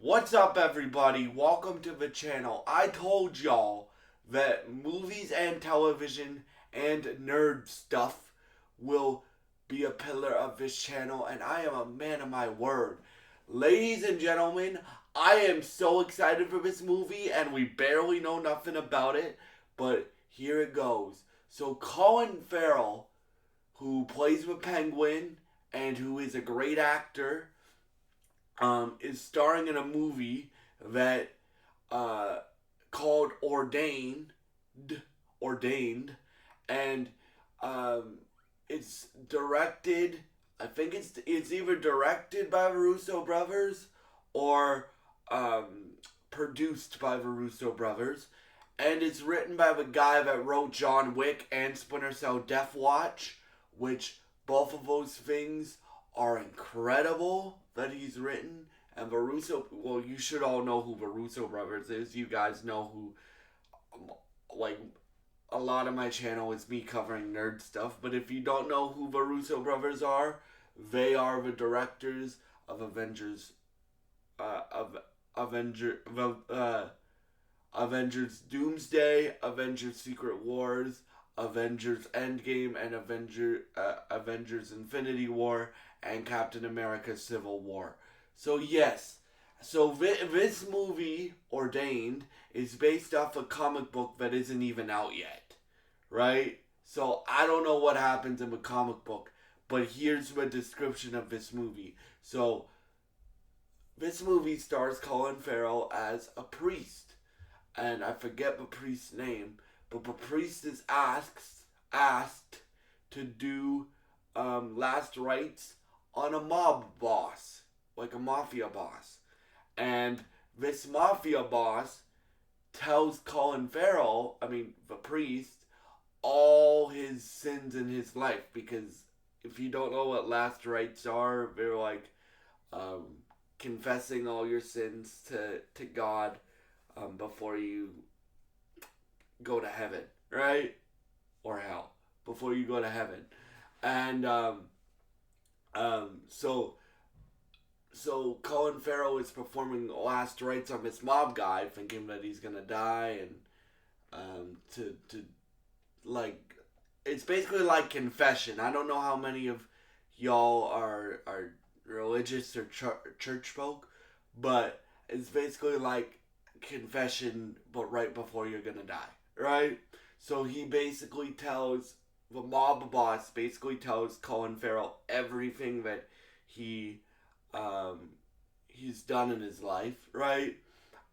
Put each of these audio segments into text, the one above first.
What's up, everybody? Welcome to the channel. I told y'all that movies and television and nerd stuff will be a pillar of this channel, and I am a man of my word. Ladies and gentlemen, I am so excited for this movie, and we barely know nothing about it, but here it goes. So, Colin Farrell, who plays the Penguin and who is a great actor, is starring in a movie that uh, called Ordained, and it's directed. I think it's either directed by the Russo brothers or produced by the Russo brothers, and it's written by the guy that wrote John Wick and Splinter Cell Death Watch, which both of those things are incredible that he's written. And the Russo, well, you should all know who the Russo brothers is. You guys know who, like, a lot of my channel is me covering nerd stuff. But if you don't know who the Russo brothers are, they are the directors of Avengers Doomsday, Avengers Secret Wars, Avengers Endgame, and Avengers Infinity War, and Captain America Civil War. So yes, this movie, Ordained, is based off a comic book that isn't even out yet, right? So I don't know what happens in the comic book, but here's the description of this movie. So this movie stars Colin Farrell as a priest, and I forget the priest's name, but the priest is asked to do last rites on a mob boss, like a mafia boss. And this mafia boss tells Colin Farrell, the priest, all his sins in his life. Because if you don't know what last rites are, they're like confessing all your sins to God before you go to heaven, right? Or hell, before you go to heaven. And so Colin Farrell is performing last rites on this mob guy, thinking that he's gonna die, and to like, it's basically like confession. I don't know how many of y'all are religious or church folk, but it's basically like confession, but right before you're gonna die, right? So he basically tells the mob boss Colin Farrell everything that he's done in his life, right?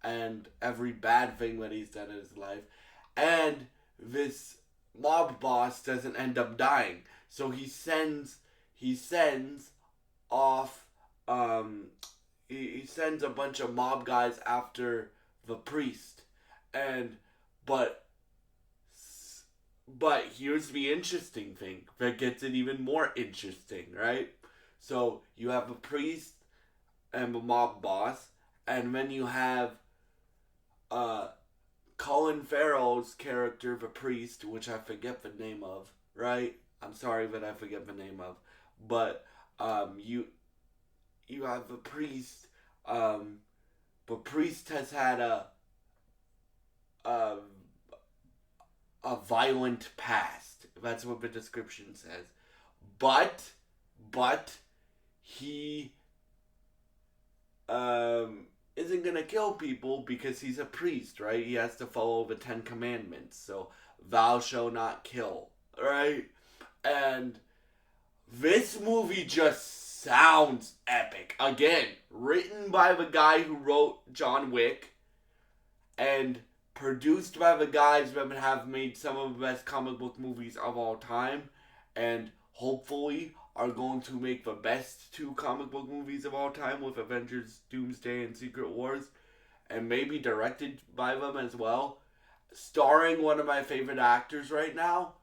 And every bad thing that he's done in his life. And this mob boss doesn't end up dying. So he sends off he sends a bunch of mob guys after the priest. And but here's the interesting thing that gets it even more interesting, right? So you have a priest and a mob boss, and then you have Colin Farrell's character, the priest, which I forget the name of, right? I'm sorry that I forget the name of, but you have the priest. The priest has had a a violent past. That's what the description says. But he isn't gonna kill people because he's a priest, right? He has to follow the 10 Commandments. So, thou shalt not kill, right? And this movie just sounds epic. Again, written by the guy who wrote John Wick and produced by the guys that have made some of the best comic book movies of all time, and hopefully are going to make the best 2 comic book movies of all time with Avengers Doomsday and Secret Wars, and maybe directed by them as well, starring one of my favorite actors right now.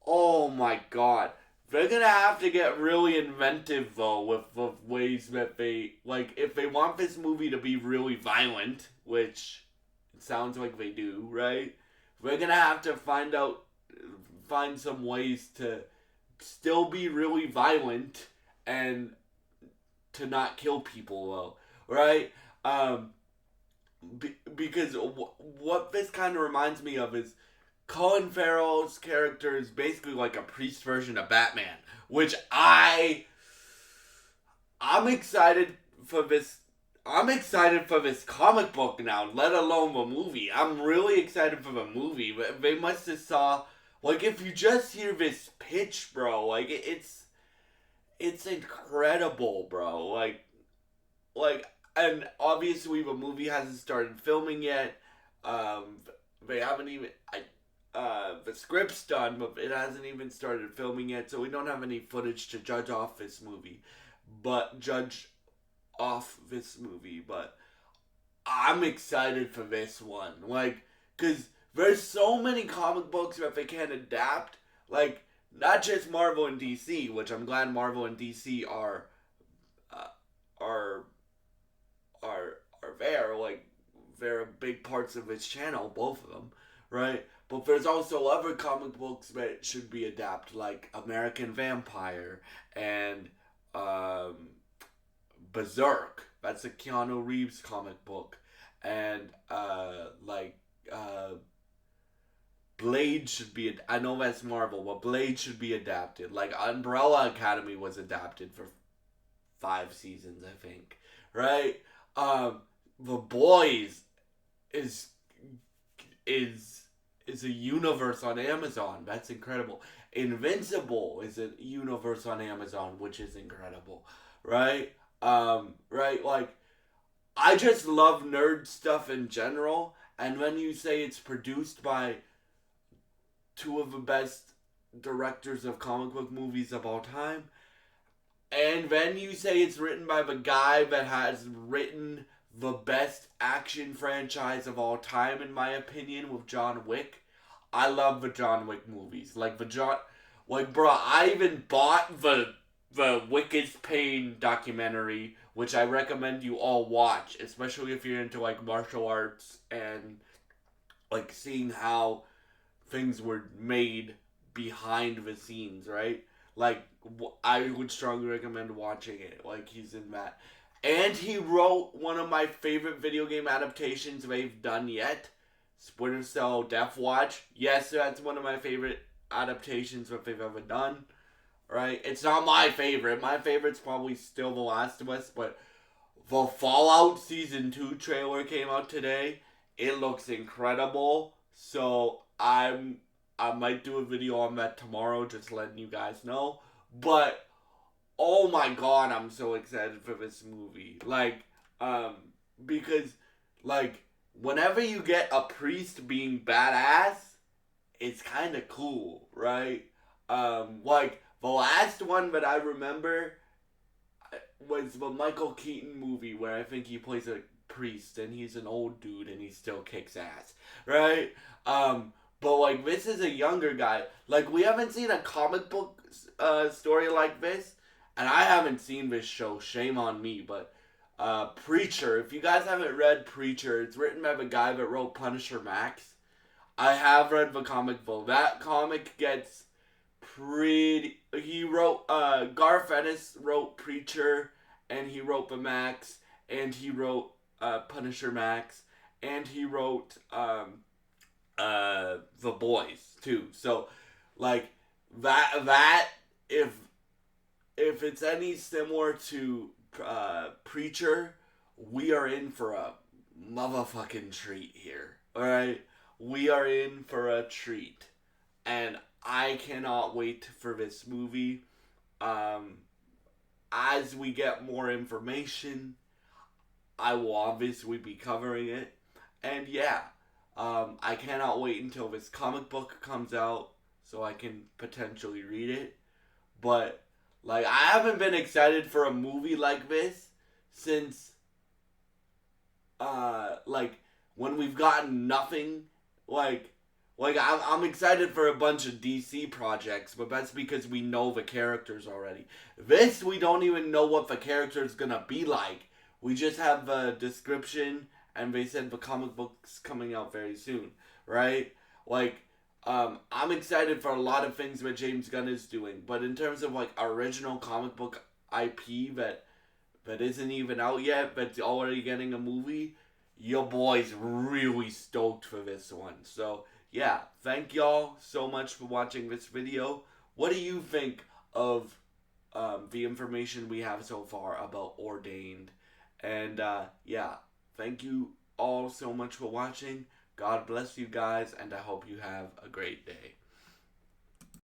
Oh my god. They're gonna have to get really inventive though with the ways that they, like, if they want this movie to be really violent, which it sounds like they do, right? We're gonna have to find some ways to still be really violent and to not kill people though. right? Because what this kind of reminds me of is Colin Farrell's character is basically like a priest version of Batman, which I'm excited for this. I'm excited for this comic book now, let alone the movie. I'm really excited for the movie. They must have saw, like, if you just hear this pitch, bro, like it's incredible, bro. Like, and obviously the movie hasn't started filming yet. Um, they haven't even. The script's done, but it hasn't even started filming yet, so we don't have any footage to judge off this movie. But I'm excited for this one. Like, cause there's so many comic books that they can adapt. Like, not just Marvel and DC, which I'm glad Marvel and DC uh, are are there. Like, they're big parts of this channel, both of them, right? But there's also other comic books that should be adapted, like American Vampire and um, Berserk. That's a Keanu Reeves comic book, and Blade should be. I know that's Marvel, but Blade should be adapted. Like Umbrella Academy was adapted for 5 seasons, I think. Right? The Boys is is is a universe on Amazon. That's incredible. Invincible is a universe on Amazon, which is incredible. Right? Right? Like, I just love nerd stuff in general. And when you say it's produced by two of the best directors of comic book movies of all time, and then you say it's written by the guy that has written the best action franchise of all time, in my opinion, with John Wick. I love the John Wick movies. Bro, I even bought the Wicked Pain documentary, which I recommend you all watch, especially if you're into like martial arts and like seeing how things were made behind the scenes, right? Like, I would strongly recommend watching it. Like, he's in that. And he wrote one of my favorite video game adaptations they've done yet, Splinter Cell Death Watch. Yes, that's one of my favorite adaptations that they've ever done, right? It's not my favorite. My favorite's probably still The Last of Us, but the Fallout Season 2 trailer came out today. It looks incredible. So I might do a video on that tomorrow, just letting you guys know. But oh my god, I'm so excited for this movie. Because like whenever you get a priest being badass, it's kind of cool, right? Like the last one that I remember was the Michael Keaton movie where I think he plays a priest and he's an old dude and he still kicks ass, right? But like this is a younger guy. Like we haven't seen a comic book story like this, and I haven't seen this show. Shame on me. But Preacher. If you guys haven't read Preacher, it's written by the guy that wrote Punisher Max. I have read the comic book. That comic gets pretty. He wrote Garth Ennis wrote Preacher, and he wrote the Max, and he wrote Punisher Max, and he wrote The Boys too. So like that if it's any similar to Preacher, we are in for a motherfucking treat here. Alright? We are in for a treat. And I cannot wait for this movie. As we get more information, I will obviously be covering it. And yeah, I cannot wait until this comic book comes out so I can potentially read it. But like, I haven't been excited for a movie like this since like when we've gotten nothing. I'm excited for a bunch of DC projects, but that's because we know the characters already. This, we don't even know what the character is gonna be like. We just have the description, and they said the comic book's coming out very soon, right? I'm excited for a lot of things that James Gunn is doing, but in terms of like original comic book IP that that isn't even out yet, but it's already getting a movie. Your boy's really stoked for this one. So, yeah, thank y'all so much for watching this video. What do you think of the information we have so far about Ordained? And yeah, thank you all so much for watching. God bless you guys, and I hope you have a great day.